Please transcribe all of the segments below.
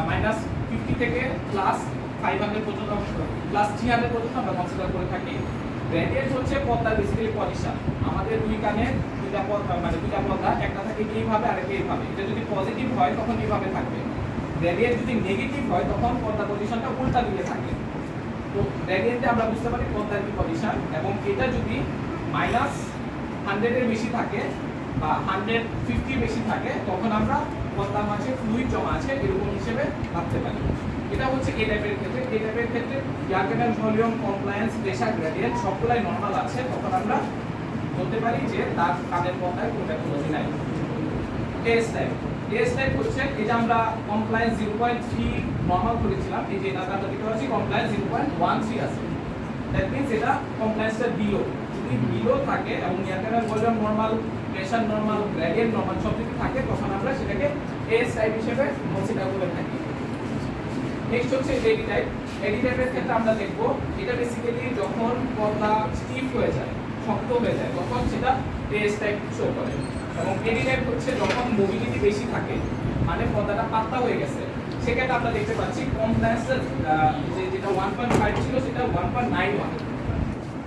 -50 থেকে +500 পর্যন্ত +300 পর্যন্ত আমরা কনসিডার করে থাকি। গ্রেডিয়েন্ট হচ্ছে পর্দার বেসিক্যালি পজিশন। আমাদের দুই কানে দুইটা পর্দা দুইটা পর্দা, একটা থাকে এইভাবে আর একটা এইভাবে। এটা যদি পজিটিভ হয় তখন এইভাবে থাকবে, গ্রেডিয়েন্ট যদি নেগেটিভ হয় তখন পর্দা পজিশনটা উল্টা দিকে থাকে। তো গ্রেডিয়েন্টে আমরা বুঝতে পারি পর্দার কি পজিশন, এবং এটা যদি -100 এর বেশি থাকে বা 150 বেশি থাকে তখন আমরা পর্দার মাঝে ফ্লুইড জমা আছে এরকম হিসেবে ভাবতে পারি। এটা হচ্ছে এই টাইপের ক্ষেত্রে। এই টাইপের ক্ষেত্রে air canal volume, compliance, pressure gradient সবগুলাই নরমাল আছে, তখন আমরা বলতে পারি যে তার কানের পর্দায় কোনো প্যাথোলজি নাই। এস টাইপ হচ্ছে এই যে আমরা কমপ্লায়েন্স 0.3 নরমাল করেছিলাম, এই যে এটা আমরা দেখতে পাচ্ছি কমপ্লায়েন্স 0.13 আছে। দ্যাট মিন্স এটা কমপ্লায়েন্সটা বিলো। যদি বিলো থাকে এবং ear canal volume normal, pressure normal, gradient normal সব যদি থাকে তখন আমরা সেটাকে এস টাইপ হিসেবে কনসিডার করে থাকি। নেক্সট হচ্ছে এডি টাইপ। এডি টাইপের ক্ষেত্রে আমরা দেখব এটা বেসিক্যালি যখন পর্দা স্টিফ হয়ে যায়, শক্ত হয়ে যায়, তখন সেটা এস টাইপ শো করে। এবং এডি টাইপ হচ্ছে যখন মোবিলিটি বেশি থাকে, মানে পর্দাটা পাতলা হয়ে গেছে, সেক্ষেত্রে আমরা দেখতে পাচ্ছি কমপ্লায়েন্সের যেটা 1.5 ছিল সেটা 1.91।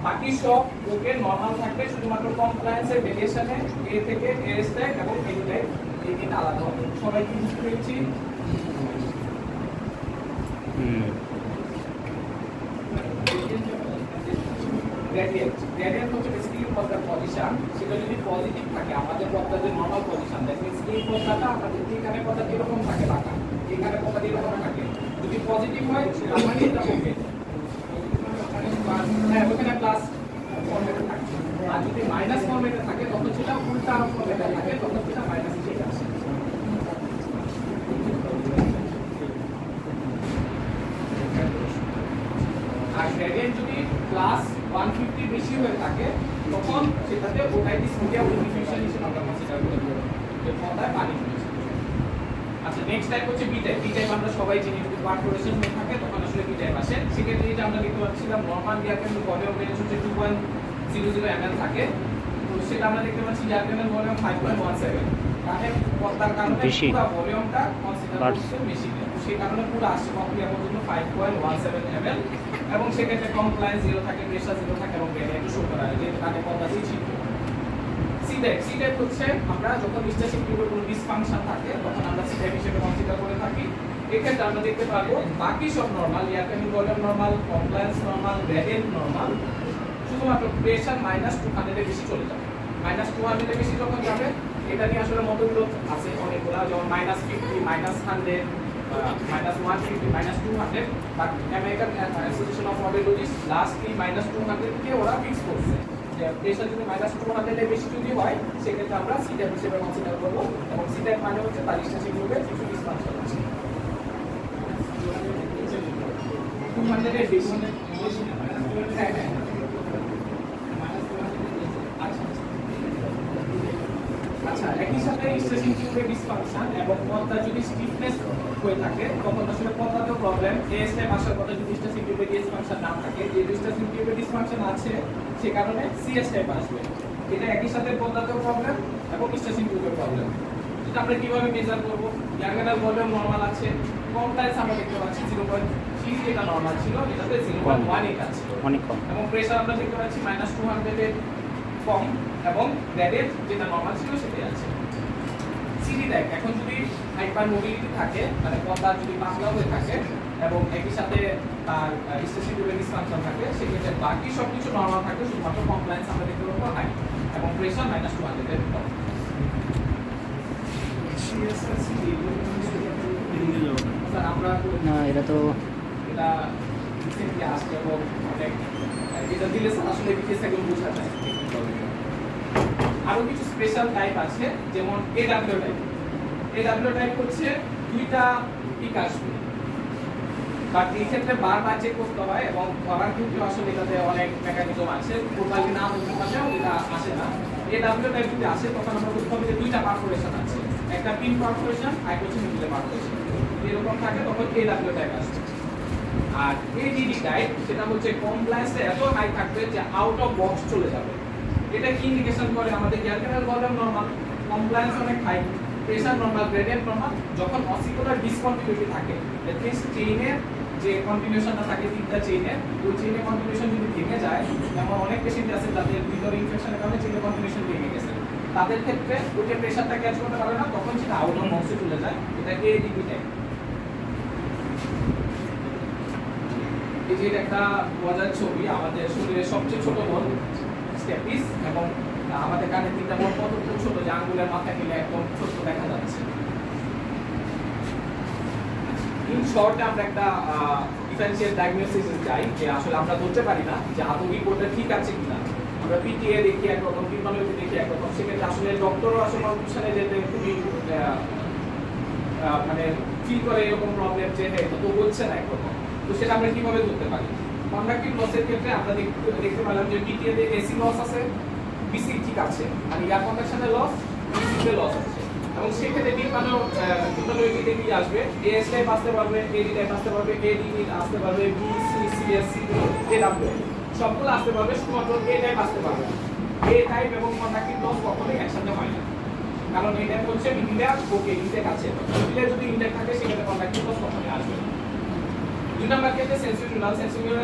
বাকি সব ওকে নরমাল থাকবে, শুধুমাত্র কমপ্লায়েন্সের ভেরিয়েশনে এ থেকে এস টাইপ এবং এডি টাইপ এই তিনটা আলাদা হবে। সবাই কি বুঝতে পেরেছি? গ্রেডিয়েন্ট হচ্ছে বেসিক্যালি পর্দার পজিশন। সেটা যদি পজিটিভ থাকে, আমাদের পর্দার যে নরমাল পজিশন, দ্যাট মিন্স এই পর্দাটা আমাদের এখানে পর্দা এরকম থাকে, বাঁকা, এখানে পর্দা এরকম থাকে। যদি পজিটিভ হয় তার মানে এটা ওকে, হ্যাঁ ওখানে প্লাস ফরম্যাটে থাকে। আর যদি মাইনাস ফরম্যাটে থাকে তখন সেটা উল্টা ফরম্যাটে থাকে, তখন সেটা মাইনাস হিসেবে আসে। আর গ্রেডিয়েন্ট যদি +150 বেশি হয়ে থাকে তখন সেটাতে ওটাইটিস মিডিয়া ডিফিউশন হিসেবে আমরা কনসিডার করে থাকি, যে পর্দায় পানি ঢুকেছে। আচ্ছা, নেক্সট টাইপ হচ্ছে বি টাইপ। বি টাইপ আমরা সবাই চিনি, যদি পারফোরেশন হয়ে থাকে তখন আসলে বি টাইপ আসে। সেক্ষেত্রে যেটা আমরা দেখতে পাচ্ছিলাম normal ear canal volume range হচ্ছে 2.00 ml থাকে, তো সেটা আমরা দেখতে পাচ্ছি এয়ার ক্যানেল ভলিউম 5.17। মানে পর্দার কারণে পুরো ভলিউমটা কনসিডার করছে বেশি, সেই কারণে পুরো আসছে প্রক্রিয়া পর্যন্ত 5.17 ml। এবং সেক্ষেত্রে কমপ্লায়েন্স 0 থাকে, প্রেসার 0 থাকে এবং গ্রেডিয়েন্ট শো করা হয়, যেহেতু কানে পর্দা দিয়ে ছিল। সি টাইপ হচ্ছে আমরা যখন স্ট্যাটিক টিউবের কোনো ডিসফাংশন থাকে তখন আমরা সি টাইপ হিসেবে কনসিডার করে থাকি। এক্ষেত্রে আমরা দেখতে পারবো বাকি সব normal, ear canal volume normal, compliance normal, gradient normal, শুধুমাত্র প্রেসার -200 এর বেশি চলে যাবে। -200 এর বেশি যখন যাবে, এটা নিয়ে আসলে মতবিরোধ আছে অনেকগুলা, যেমন -50, -100, -150, -200, but American association of audiologist lastly -200 কে ওরা ফিক্স করছে যে প্রেসার যদি -200 এর বেশি যদি হয় সেক্ষেত্রে আমরা সি টাইপ হিসেবে কনসিডার করব। এবং সি টাইপ মানে হচ্ছে তার স্ট্যাটিক গ্রুপের কিছু ডিসফাংশন আছে। 200 এর বেশি, হ্যাঁ হ্যাঁ। আচ্ছা, একই সাথে স্ট্রেচিং টিউবের ডিসফাংশন এবং পর্দা যদি স্টিফনেস হয়ে থাকে তখন আসলে পর্দাতেও প্রবলেম। এস টাইপ আসার পরে যদি স্ট্রেচিং টিউবের ডিসফাংশন না থাকে, যে স্ট্রেচিং টিউবের ডিসফাংশন আছে সে কারণে সিএস টাইপ আসবে। এটা একই সাথে পর্দাতেও প্রবলেম এবং স্ট্রেচিং টিউবের প্রবলেম। এটা আমরা কিভাবে মেজার করব? এয়ার ক্যানেল ভলিউম নরমাল আছে, কমপ্লায়েন্স আমরা দেখতে পাচ্ছি 0.3 যেটা নরমাল ছিল, এটাতে 0.18 আছে, অনেক কম। এবং প্রেসার আমরা দেখতে পাচ্ছি -200 এর কম, এবং গ্রেডিয়েন্ট যেটা নরমাল ছিল সেটাই আছে। সিডি টাইপ, এখন যদি হাইপার মোবিলিটি থাকে, মানে পর্দা যদি পাতলা হয়ে থাকে এবং একই সাথে তার স্ট্যাটিক টিউবের ডিসফাংশন থাকে, সেক্ষেত্রে বাকি সবকিছু নরমাল থাকে, শুধুমাত্র কমপ্লায়েন্স আমরা দেখতে পাবো হাই এবং প্রেসার -200 এর কম। আমরা না, এটা তো এটা রিসেন্টলি আসছে এবং অনেক এটা দিলে আসলে ডিটেইলস একদম বোঝা যায়। আরো কিছু স্পেশাল টাইপ আছে, যেমন এডব্লিউ টাইপ। এডব্লিউ টাইপ হচ্ছে দুইটা পিক আসবে, বাট এই ক্ষেত্রে বারবার চেক করতে হয় এবং ধরার ক্ষেত্রে আসলে এটাতে অনেক মেকানিজম আছে, টোটালি না হতে পারলেও এটা আসে না। এডব্লিউ টাইপ যদি আসে তখন আমরা বুঝতে হবে যে দুইটা পারফোরেশন আছে, একটা পিন পারফোরেশন আর হচ্ছে মিডলে পারফোরেশন, এরকম থাকে তখন এডব্লিউ টাইপ আসছে। আর এডিডি টাইপ সেটা হচ্ছে কমপ্লায়েন্সটা এত হাই থাকবে যে আউট অফ বক্স চলে যাবে। এটা কি ইন্ডিকেশন করে? আমাদের air canal volume normal, compliance অনেক high, pressure normal, gradient normal. যখন অসিকুলার ডিসকন্টিনিউটি থাকে, দ্যাট মিন্স চেইনের যে কন্টিনিউশনটা থাকে তিনটা চেইনে, ওই চেইনের কন্টিনিউশন যদি ভেঙে যায়, যেমন অনেক পেশেন্ট আছে যাদের ভিতরে ইনফেকশনের কারণে চেইনের কন্টিনিউশন ভেঙে গেছে, তাদের ক্ষেত্রে ওই যে প্রেসারটা ক্যাচ করতে পারে না, তখন সেটা আউট অফ বক্সে চলে যায়। এটা এডিপি টাইপ। এই যে একটা মজার ছবি, আমাদের শরীরের সবচেয়ে ছোট বল স্টেপিস, এবং আমাদের কানে তিনটা বল কত ছোট যে আঙ্গুলের মাথা গেলে একদম ছোট দেখা যাচ্ছে। ইন শর্টে আমরা একটা ডিফারেনশিয়াল ডায়াগনোসিসে যাই, যে আসলে আমরা বলতে পারি না যে আদৌ রিপোর্টটা ঠিক আছে কিনা। আমরা পিটিএ দেখি একরকম, টিম্পানোলজি দেখি একরকম, সেক্ষেত্রে আসলে ডক্টরও আসলে কনফিউশনে যেতে খুবই মানে ফিল করে এরকম প্রবলেম যে হ্যাঁ তো বলছে না একরকম। তো সেটা আমরা কিভাবে ধরতে পারি? কন্ডাক্টিভ লসের ক্ষেত্রে আমরা দেখতে পেলাম যে পিটিএ তে এসি লস আছে, বিসি ঠিক আছে, আর এয়ার কন্ডাকশনের লস, বিসি লস আছে। এবং সেক্ষেত্রে টিম্পানোলজিতে কি আসবে? এএস টাইপ আসতে পারবে, এডি টাইপ আসতে পারবে, এডি আসতে পারবে, বিসি, সিএসসি, এডব্লিউ সবগুলো আসতে পারবে, শুধুমাত্র এ টাইপ আসতে পারবে। এ টাইপ এবং কন্ডাক্টিভ লস কখনোই একসাথে হয় না, কারণ এই টাইপ হচ্ছে মিডিয়া ওকে ইনটেক আছে, মিডিয়া যদি ইনটেক থাকে সেক্ষেত্রে কন্ডাক্টিভ লস কখনোই আসবে না। দুই নাম্বার ক্ষেত্রে সেন্সিটিভ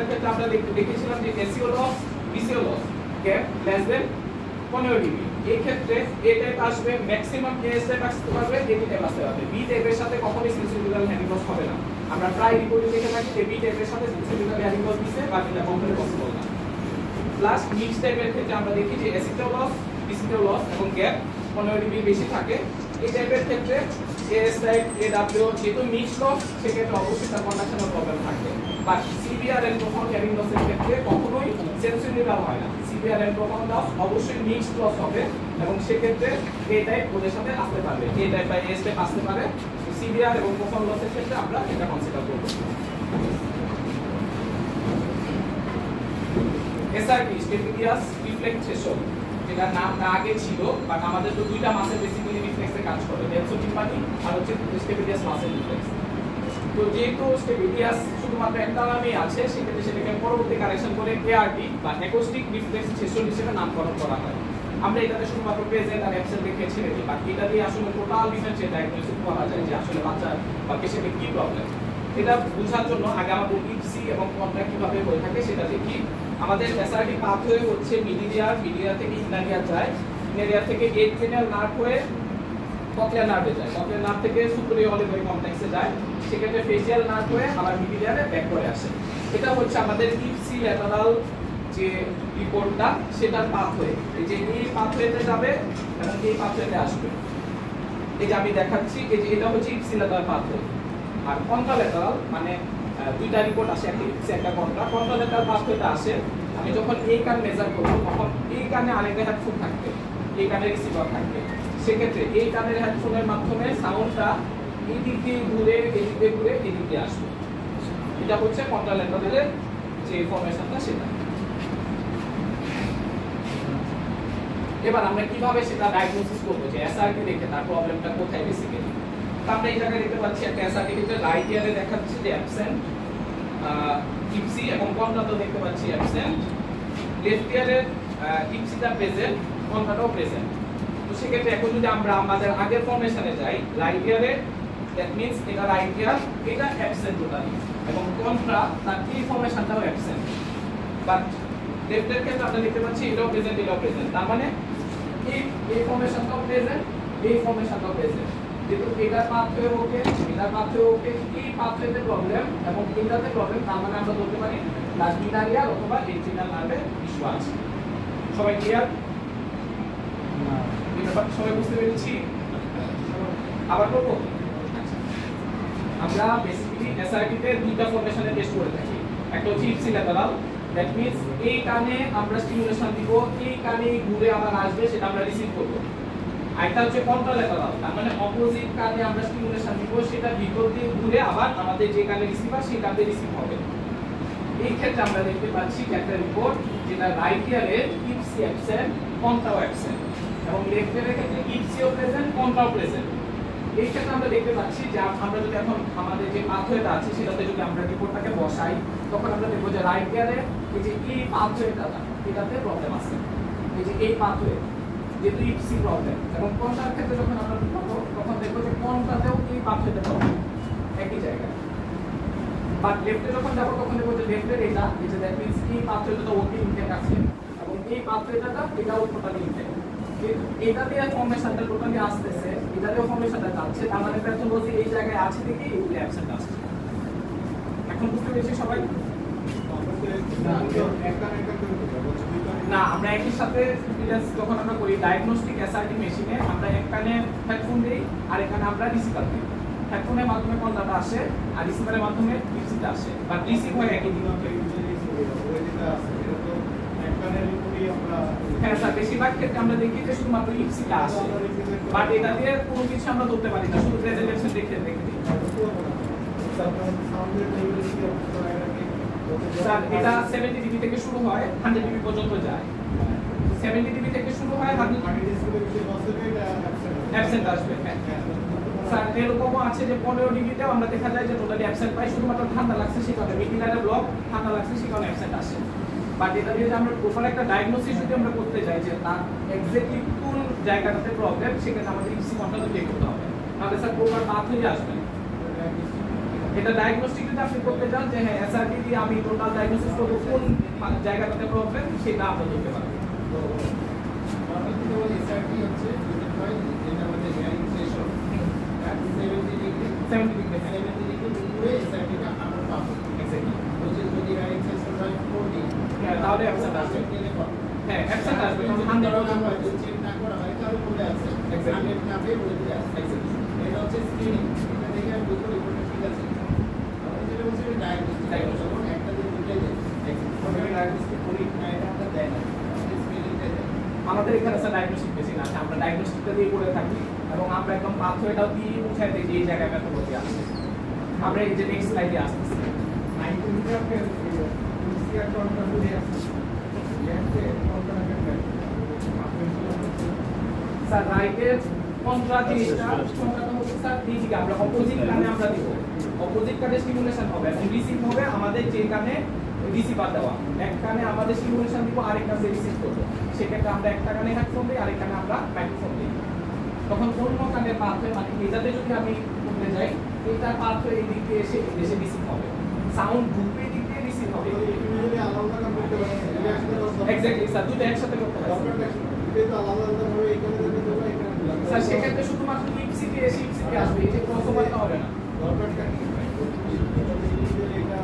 ক্ষেত্রে আমরা দেখেছিলাম যে এসিও লস, বিসিও loss gap less than 15 degree. এই ক্ষেত্রে এ টাইপ আসবে, ম্যাক্সিমাম এস টাইপ আসতে পারবে, এডি টাইপ আসতে পারবে। বি টাইপের সাথে কখনোই সেন্সিটিভ হ্যান্ডিং লস হবে না। আমরা প্রায় রিপোর্টে দেখে থাকি যে বি টাইপের সাথে সেন্সিটিভ হ্যান্ডিং লস দিছে, বাট এটা কখনোই পসিবল না। প্লাস মিক্স টাইপের ক্ষেত্রে আমরা দেখি যে এসিও লস, বিসিও লস এবং গ্যাপ 15 ডিগ্রি বেশি থাকে। এই টাইপের ক্ষেত্রে এস টাইপ, এডব্লিউ যেহেতু মিক্স লস, সেক্ষেত্রে অবশ্যই তার কন্ডাকশনের প্রবলেম থাকবে। বাট সিভিআর এন্ড প্রোফাউন্ড হ্যান্ডিং লসের ক্ষেত্রে কখনোই সেন্সিটিভ হয় না। সিভিআর এন্ড প্রোফাউন্ড লস অবশ্যই মিক্সড লস হবে, এবং সেক্ষেত্রে এ টাইপ ওদের সাথে আসতে পারবে, এ টাইপ বা এস টাইপ আসতে পারে। সিভিআর এবং প্রোফাউন্ড লসের ক্ষেত্রে আমরা এটা কনসিডার করব। এসআরটি স্টেপিডিয়াস রিফ্লেক্স থ্রেশহোল্ড, যেটা নামটা আগে ছিল, বাট আমাদের তো দুইটা মাসেল বেসিক্যালি রিফ্লেক্সে কাজ করে, ডেন্সোটিম্পানি আর হচ্ছে স্টেপিডিয়াস মাসেল রিফ্লেক্স। তো যেহেতু স্টেপিডিয়াস শুধুমাত্র একটা নামই আছে, সেক্ষেত্রে সেটাকে পরবর্তী কারেকশন করে এআরটি বা অ্যাকোস্টিক রিফ্লেক্স থ্রেশহোল্ড হিসেবে নামকরণ করা হয়। আমরা এটাতে শুধুমাত্র প্রেজেন্ট আর অ্যাবসেন্ট দেখে ছেড়ে দিই, বাট এটা দিয়ে আসলে টোটাল ডিফারেন্সিয়েট ডায়াগনোসিস করা যায় যে আসলে বাচ্চার বা পেশেন্টের কি প্রবলেম। এটা বোঝার জন্য আগে আমাদের ইপসি এবং কন্ট্রাক্ট কিভাবে হয়ে থাকে সেটা দেখি। আমাদের এসআরটি পাথওয়ে হচ্ছে মিডিয়া থেকে ইনারিয়ার যায়, ইনারিয়ার থেকে এডজেনাল নার্ভ হয়ে ককলিয়ার নার্ভে যায়, ককলিয়ার নার্ভ থেকে সুপিরিয়র অলিভারি কমপ্লেক্সে যায়, সেক্ষেত্রে ফেসিয়াল নার্ভ হয়ে আবার মিডিয়ারে ব্যাক করে আসে। এটা হচ্ছে আমাদের ইপসি ল্যাটারাল যে রিপোর্টটা, সেটার পাথওয়ে। এই যে এই পাথওয়েতে যাবে এবং এই পাথওয়েতে আসবে। এই যে আমি দেখাচ্ছি, এই যে এটা হচ্ছে ইপসি ল্যাটারাল পাথওয়ে। আর কন্ট্রাল্যাটারাল মানে দুইটা রিপোর্ট আসে, একটা ইপসি একটা কন্ট্রাল্যাটারাল পাথওয়েটা আসে। আমি যখন এই কান মেজার করব, তখন এই কানে আরেকটা হেডফোন থাকবে, এই কানে রিসিভার থাকবে। সেক্ষেত্রে এই কানের হেডফোনের মাধ্যমে সাউন্ডটা এই দিক দিয়ে ঘুরে, এই দিক দিয়ে ঘুরে, এই দিক দিয়ে আসবে। এটা হচ্ছে কন্ট্রাল্যাটারালের যে ফরমেশনটা সেটা। এবার আমরা কিভাবে সেটা ডায়াগনোসিস করব যে এসআরটি দেখে তার প্রবলেমটা কোথায় বেসিক্যালি। তো আমরা এই জায়গায় দেখতে পাচ্ছি একটা এসআরটি ক্ষেত্রে রাইট ইয়ারে দেখাচ্ছে যে অ্যাবসেন্ট, ইপসি এবং কন্ট্রাটো দেখতে পাচ্ছি অ্যাবসেন্ট, লেফট ইয়ারে ইপসিটা প্রেজেন্ট, কন্ট্রাটো প্রেজেন্ট। তো সেক্ষেত্রে এখন যদি আমরা আমাদের আগের ফরমেশনে যাই, রাইট ইয়ারে দ্যাট মিন্স এটা রাইট ইয়ার, এটা অ্যাবসেন্ট টোটালি, এবং কন্ট্রা তার এই ফরমেশনটাও অ্যাবসেন্ট। বাট লেফটের ক্ষেত্রে আমরা দেখতে পাচ্ছি এটাও প্রেজেন্ট, এটাও প্রেজেন্ট। তার মানে এই ফরমেশনটাও প্রেজেন্ট, এই ফরমেশনটাও প্রেজেন্ট। যেহেতু এটার পাথওয়ে ওকে, এটার পাথওয়ে ওকে, এই পাথওয়েতে প্রবলেম এবং এটাতে প্রবলেম, তার মানে আমরা বলতে পারি লাস্টিনারিয়াল অথবা এডজেনাল নার্ভে ইস্যু আছে। সবাই ক্লিয়ার? না, এটা সবাই বুঝতে পেরেছি? আবার করব। আমরা বেসিক্যালি এসআরটি তে দুইটা ফরমেশনে টেস্ট করে থাকি। একটা হচ্ছে ইপসি ল্যাটারাল, দ্যাট মিন্স এই কানে আমরা স্টিমুলেশন দিব, এই কানে ঘুরে আবার আসবে, সেটা আমরা রিসিভ করব। আরেকটা হচ্ছে কন্ট্রাল্যাটারাল, তার মানে অপোজিট কানে আমরা স্টিমুলেশন দিব, সেটা ভিতর দিয়ে ঘুরে আবার আমাদের যে কানে রিসিভার সেই কানে রিসিভ হবে। এই ক্ষেত্রে আমরা দেখতে পাচ্ছি একটা রিপোর্ট যেটা রাইট ইয়ারে ইপসি অ্যাবসেন্ট, কন্ট্রাও অ্যাবসেন্ট, এবং লেফট ইয়ারের ক্ষেত্রে ইপসিও প্রেজেন্ট, কন্ট্রাও প্রেজেন্ট। এই ক্ষেত্রে আমরা দেখতে পাচ্ছি যে আমরা যদি এখন আমাদের যে পাথওয়েটা আছে সেটাতে যদি আমরা রিপোর্টটাকে বসাই, তখন আমরা দেখব যে রাইট ইয়ারে এই যে এই পাথওয়েটা, এটাতে প্রবলেম আছে। এই যে এই পাথওয়ে যেহেতু ইপসি প্রবলেম, এবং কন্ট্রার ক্ষেত্রে যখন আমরা দেখব তখন দেখবো যে কোনটাতেও এই পাথওয়েটা পাবো একই জায়গায়। বাট লেফটে যখন যাবো তখন দেখবো যে লেফটের এটা যে দ্যাট মিন্স এই পাথওয়েটা ওকে ইনটেক আছে এবং এই পাথওয়েটা এটাও টোটালি ইনটেক। এটা দিয়ে ফর্মেশনটা টোটালি আসতেছে, এটা দিয়ে ফর্মেশনটা যাচ্ছে, তার মানে প্যাথোলজি এই জায়গায় আছে দেখি এই অ্যাবসেন্ট আছে। এখন বুঝতে পেরেছি সবাই? না, আমরা একই সাথে যখন আমরা করি ডায়াগনস্টিক এসআরটি মেশিনে আমরা এক কানে হেডফোন দিই আর এখানে আমরা রিসিভার দিই। হেডফোনের মাধ্যমে কল ডাটা আসে আর রিসিভারের মাধ্যমে রিসিভটা আসে, বাট রিসিভ হয় একই দিন। হ্যাঁ স্যার, বেশিরভাগ ক্ষেত্রে আমরা দেখি যে শুধুমাত্র ইপসিটা আসে, বাট এটা দিয়ে কোনো কিছু আমরা ধরতে পারি না, শুধু প্রেজেন্টেশন দেখে দিই। স্যার এটা 70 ডিবি থেকে শুরু হয় 100 ডিবি পর্যন্ত যায়। 70 ডিবি থেকে শুরু হয় 100 অ্যাবসেন্ট আসবে। স্যার এরকমও আছে যে 15 ডিগ্রিতেও আমরা দেখা যায় যে টোটালি অ্যাবসেন্ট পাই, শুধুমাত্র ঠান্ডা লাগছে সেই কারণে মিডিলারে ব্লক ঠান্ডা লাগছে সেই কারণে অ্যাবসেন্ট আসে। বাট এটা দিয়ে যে আমরা প্রপার একটা ডায়াগনোসিস যদি আমরা করতে যাই যে তার এক্স্যাক্টলি কোন জায়গাটাতে প্রবলেম, সেক্ষেত্রে আমাদের ইপসি কন্ট্রোল চেক করতে হবে, তাহলে স্যার প্রপার পাথ হয়ে আসবে। এটা ডায়াগনস্টিক যদি আপনি করতে চান যে হ্যাঁ এসআরটি দিয়ে আমি টোটাল ডায়াগনোসিস করব কোন জায়গাটাতে প্রবলেম সেটা আপনি করতে পারবেন। তো এসআরটি হচ্ছে যেটা আমাদের হেয়ারিং সেশন 70 ডিগ্রি পুরো এসআরটিটা আমরা পাবো এক্স্যাক্টলি। যদি হেয়ারিং সেশন হয় 40 হ্যাঁ তাহলে অ্যাবসেন্ট আসবে। হ্যাঁ অ্যাবসেন্ট আসবে, কারণ 100 আমরা চেক না করা হয় তাহলে বলে আছে এক্স্যাক্টলি না পেয়ে বলে দিতে আছে এক্স্যাক্টলি। এটা হচ্ছে স্ক্রিনিং, এটা দেখে আমি বুঝবো রিপোর্টটা ঠিক আছে। যেটা হচ্ছে ডায়াগনোস্টিক একটা দিন দুটোই দেয় এক্স্যাক্টলি। ডায়াগনোস্টিক করি না, এটা আমরা দেয় না, স্ক্রিনিংটা দেয়। আমাদের এখানে স্যার ডায়াগনোস্টিক মেশিন আছে, আমরা ডায়াগনোস্টিকটা দিয়ে করে থাকি এবং আমরা একদম পাথওয়েটাও দিয়ে বুঝাই দিই যে এই জায়গায় প্যাথোলজি আছে। আমরা এই যে নেক্সট স্লাইডে আসতেছি 19 মিটারের ইউসিআর কন্ট্রোল করে আছে স্যার রাইটের কন্ট্রা জিনিসটা কন্ট্রাটা হচ্ছে স্যার দিকে আমরা অপোজিট কানে আমরা দিব, অপোজিট কানে স্টিমুলেশন হবে এবং রিসিভ হবে আমাদের যে কানে রিসিভার দেওয়া, এক কানে আমাদের স্টিমুলেশন দিব আরেক কানে রিসিভ করব। সেক্ষেত্রে আমরা একটা কানে হেডফোন দিই আরেক কানে আমরা মাইক্রোফোন দিই। তখন অন্য কানে পাথওয়ে মানে এটাতে যদি আমি করতে যাই এটা পাথওয়ে এই দিকে এসে এসে রিসিভ হবে, সাউন্ড গ্রুপের দিক দিয়ে রিসিভ হবে। ইউজুয়ালি আলাদা কাম করতে পারে এক্স্যাক্টলি স্যার, দুটো একসাথে করতে হয় এটা আলাদা আলাদা ভাবে এখানে দেবো এখানে দিলাম স্যার, সেক্ষেত্রে শুধুমাত্র ইপসিটি এসে ইপসিটি আসবে, এই যে ক্রসওভারটা হবে না। দরকারটা কি এটা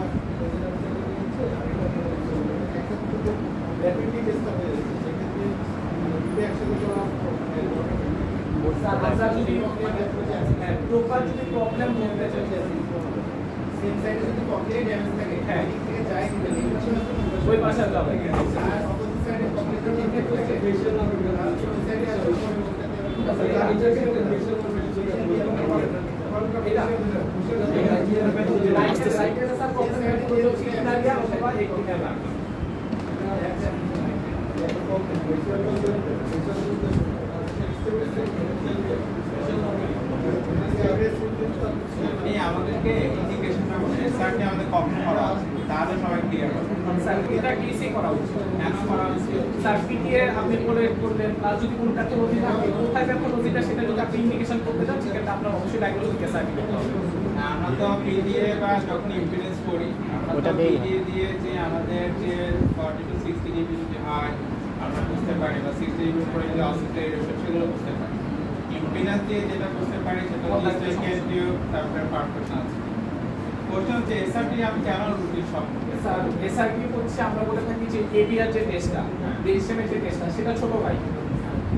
র্যাপিডলি টেস্ট হবে, সেক্ষেত্রে দুটো একসাথে করা স্যার যদি প্রপার যদি প্রবলেম হতে চাই সেম সাইডে যদি কমপ্লিট ড্যামেজ থাকে হ্যাঁ থেকে যায় ওই পাশে যাবে আর অপোজিট সাইডে কমপ্লিট ঠিক আছে ফেশিয়াল না হবে না ওই সাইডে আসবে এটা রাইট সাইডে স্যার প্রবলেম হচ্ছে চিন্তা দিয়া অথবা এই কিনা লাগবে আমাদেরকে ইন্ডিকেশনটা বলে এসআরটি আমাদের কখন করা আছে তাহলে সবাই ক্লিয়ার হবে। স্যার এটা কিসে করা উচিত, কেন করা উচিত স্যার? পিটিএ আপনি বলে করলেন আর যদি কোনো প্যাথোলজি থাকে কোথায় প্যাথোলজিটা সেটা যদি আপনি ইন্ডিকেশন করতে চান সেক্ষেত্রে আপনার অবশ্যই ডায়াগনস্টিক এসআরটি করতে হবে। আমরা তো পিটিএ বা যখন ইম্পিডেন্স করি আমরা পিটিএ দিয়ে যে আমাদের যে 40 to 60 ডিবি যদি হয় আমরা বুঝতে পারি বা 60 ডিবির উপরে যদি অসিলেটর রেশিও সেগুলো বুঝতে পারি। ইম্পিডেন্স দিয়ে যেটা বুঝতে পারি সেটা হচ্ছে স্কেল টিউব তারপরে পারফেকশন আছে। কোশ্চেন হচ্ছে এসআরটি আমি কেন রুটিন সব স্যার এসআরটি হচ্ছে আমরা বলে থাকি যে এবিআর যে টেস্টটা রেজিস্ট্রেশনের যে টেস্টটা সেটা ছোট ভাই,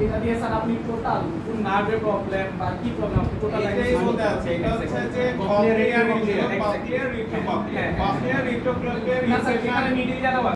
এটা দিয়ে স্যার আপনি টোটাল কোন নার্ভের প্রবলেম বা কি প্রবলেম আপনি টোটাল এটাই বলতে আছে। এটা হচ্ছে যে কক্লিয়ার রিট্রোকক্লিয়ার কক্লিয়ার রিট্রোকক্লিয়ার না স্যার এখানে মিডিল